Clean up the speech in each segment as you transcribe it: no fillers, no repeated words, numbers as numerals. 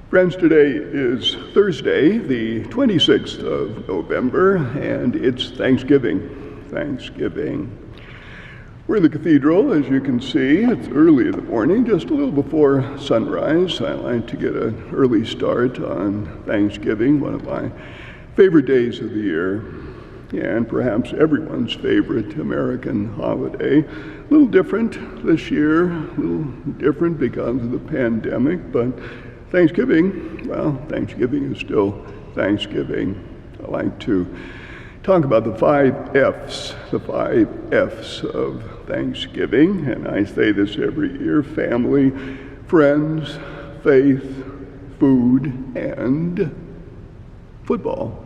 Friends, today is Thursday, the 26th of November, and it's Thanksgiving. Thanksgiving. We're in the cathedral, as you can see. It's early in the morning, just a little before sunrise. I like to get an early start on Thanksgiving, one of my favorite days of the year, and perhaps everyone's favorite American holiday. A little different this year, a little different because of the pandemic, but Thanksgiving, well, Thanksgiving is still Thanksgiving. I like to talk about the 5 F's of Thanksgiving, and I say this every year: family, friends, faith, food, and football.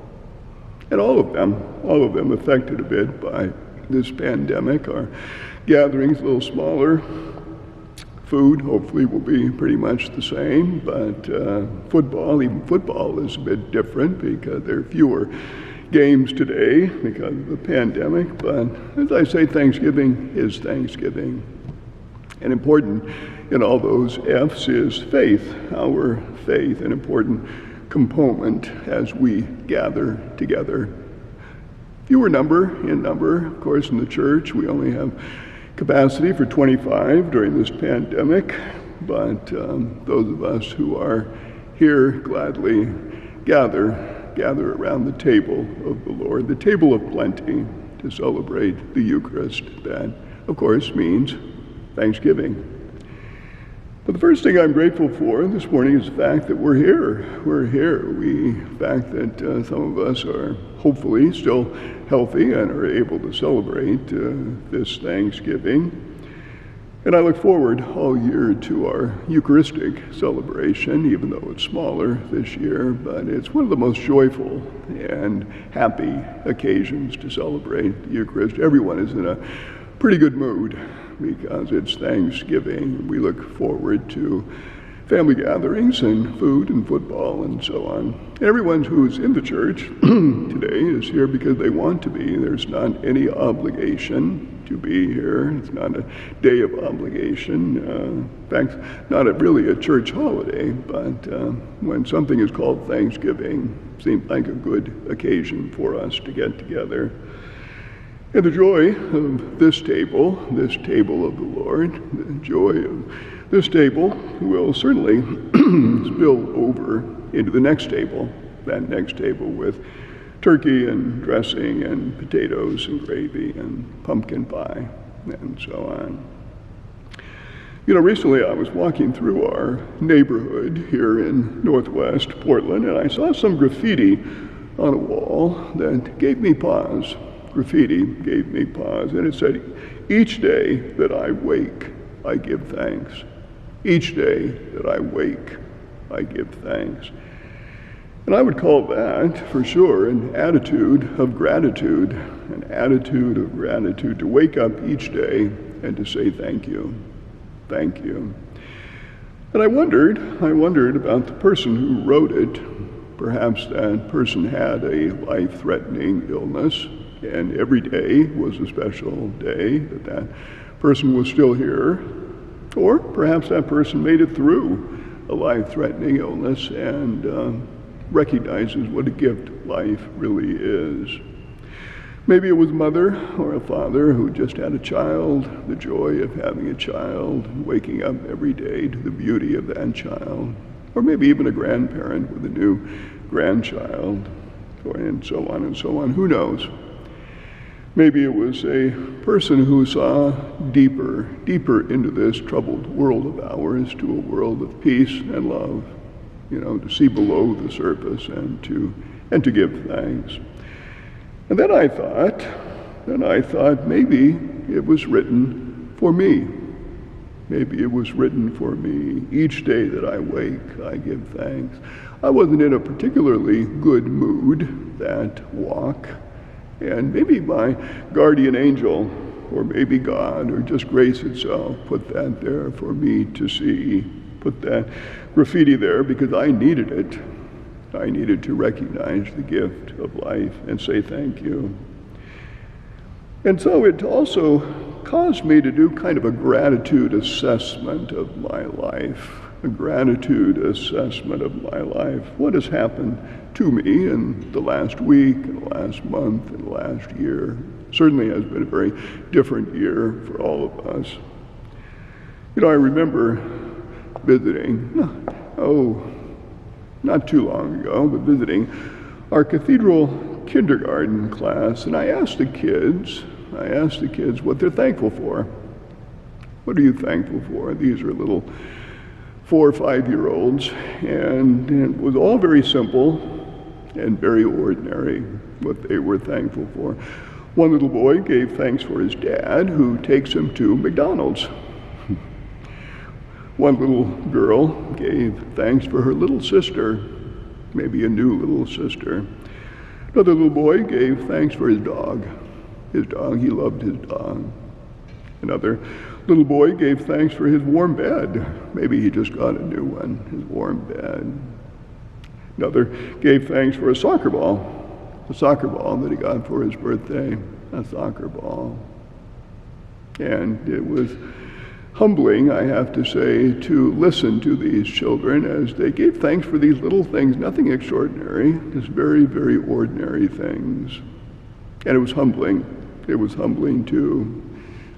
And all of them affected a bit by this pandemic. Our gatherings a little smaller. Food hopefully will be pretty much the same, but even football is a bit different because there are fewer games today because of the pandemic. But as I say, Thanksgiving is Thanksgiving. And important in all those F's is faith, our faith, an important component as we gather together. Fewer in number, of course, in the church. We only have capacity for 25 during this pandemic, but those of us who are here gladly gather around the table of the Lord, the table of plenty, to celebrate the Eucharist. That, of course, means Thanksgiving. But the first thing I'm grateful for this morning is the fact that we're here. The fact that some of us are hopefully still healthy and are able to celebrate this Thanksgiving. And I look forward all year to our Eucharistic celebration, even though it's smaller this year, but it's one of the most joyful and happy occasions to celebrate the Eucharist. Everyone is in a pretty good mood because it's Thanksgiving. We look forward to family gatherings and food and football and so on. And everyone who's in the church today is here because they want to be. There's not any obligation to be here. It's not a day of obligation. In fact, not really a church holiday, but when something is called Thanksgiving, it seems like a good occasion for us to get together. And the joy of this table of the Lord, the joy of this table will certainly spill over into the next table, that next table with turkey and dressing and potatoes and gravy and pumpkin pie and so on. You know, recently I was walking through our neighborhood here in Northwest Portland, and I saw some graffiti on a wall that gave me pause. Graffiti gave me pause, and it said, "Each day that I wake, I give thanks. Each day that I wake, I give thanks." And I would call that, for sure, an attitude of gratitude, to wake up each day and to say thank you. Thank you. And I wondered about the person who wrote it. Perhaps that person had a life-threatening illness, and every day was a special day that person was still here. Or perhaps that person made it through a life-threatening illness and recognizes what a gift life really is. Maybe it was a mother or a father who just had a child, the joy of having a child, waking up every day to the beauty of that child. Or maybe even a grandparent with a new grandchild, and so on and so on. Who knows? Maybe it was a person who saw deeper into this troubled world of ours, to a world of peace and love, to see below the surface and to give thanks. And then I thought maybe it was written for me. Maybe it was written for me. Each day that I wake, I give thanks. I wasn't in a particularly good mood that walk. And maybe my guardian angel, or maybe God, or just grace itself, put that there for me to see, put that graffiti there because I needed it. I needed to recognize the gift of life and say thank you. And so it also caused me to do kind of a gratitude assessment of my life. a gratitude assessment of my life. What has happened to me in the last week, in the last month, in the last year? Certainly has been a very different year for all of us. I remember visiting, not too long ago, but visiting our cathedral kindergarten class, and I asked the kids what they're thankful for. What are you thankful for? These are little 4 or 5-year-olds, and it was all very simple and very ordinary what they were thankful for. One little boy gave thanks for his dad, who takes him to McDonald's. One little girl gave thanks for her little sister, maybe a new little sister. Another little boy gave thanks for his dog. He loved his dog. Another little boy gave thanks for his warm bed. Maybe he just got a new one, his warm bed. Another gave thanks for a soccer ball that he got for his birthday, a soccer ball. And it was humbling, I have to say, to listen to these children as they gave thanks for these little things, nothing extraordinary, just very, very ordinary things. And it was humbling. It was humbling too,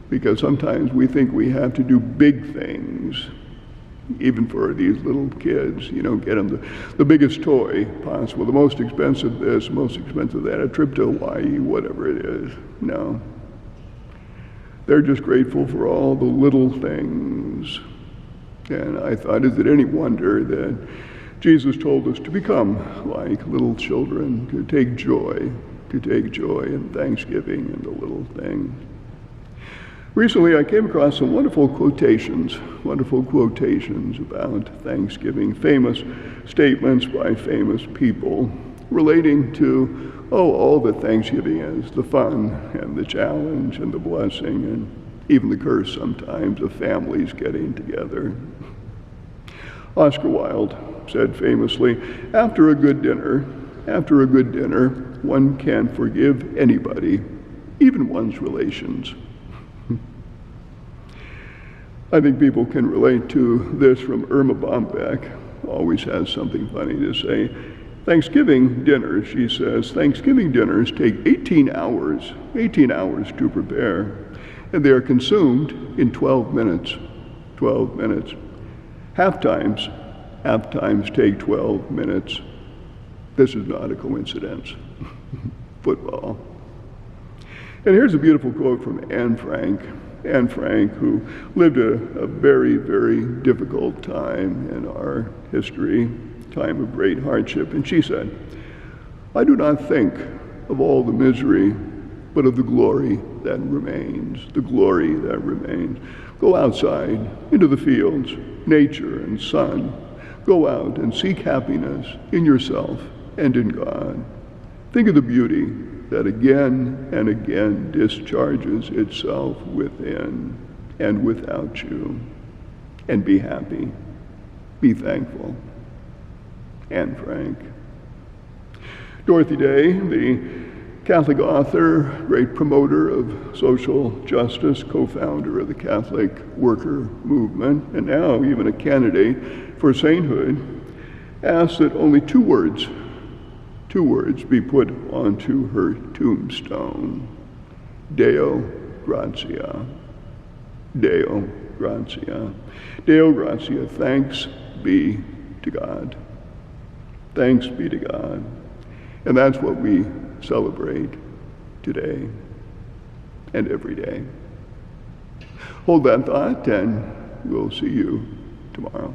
because sometimes we think we have to do big things, even for these little kids, get them the biggest toy possible, the most expensive this, most expensive that, a trip to Hawaii, whatever it is. No. They're just grateful for all the little things. And I thought, is it any wonder that Jesus told us to become like little children, to take joy in thanksgiving in the little things. Recently, I came across some wonderful quotations about Thanksgiving, famous statements by famous people relating to, all that Thanksgiving is, the fun and the challenge and the blessing and even the curse sometimes of families getting together. Oscar Wilde said famously, after a good dinner, one can forgive anybody, even one's relations. I think people can relate to this from Irma Bombeck, always has something funny to say. Thanksgiving dinners, she says, Thanksgiving dinners take 18 hours to prepare, and they are consumed in 12 minutes. Half times take 12 minutes. This is not a coincidence. Football. And here's a beautiful quote from Anne Frank. Anne Frank, who lived a very, very difficult time in our history, time of great hardship. And she said, I do not think of all the misery, but of the glory that remains, the glory that remains. Go outside into the fields, nature and sun. Go out and seek happiness in yourself and in God. Think of the beauty that again and again discharges itself within and without you. And be happy. Be thankful. Anne Frank. Dorothy Day, the Catholic author, great promoter of social justice, co-founder of the Catholic worker movement, and now even a candidate for sainthood, asked that only two words be put onto her tombstone. Deo Gratia. Deo Gratia. Deo Gratia, thanks be to God. Thanks be to God. And that's what we celebrate today and every day. Hold that thought, and we'll see you tomorrow.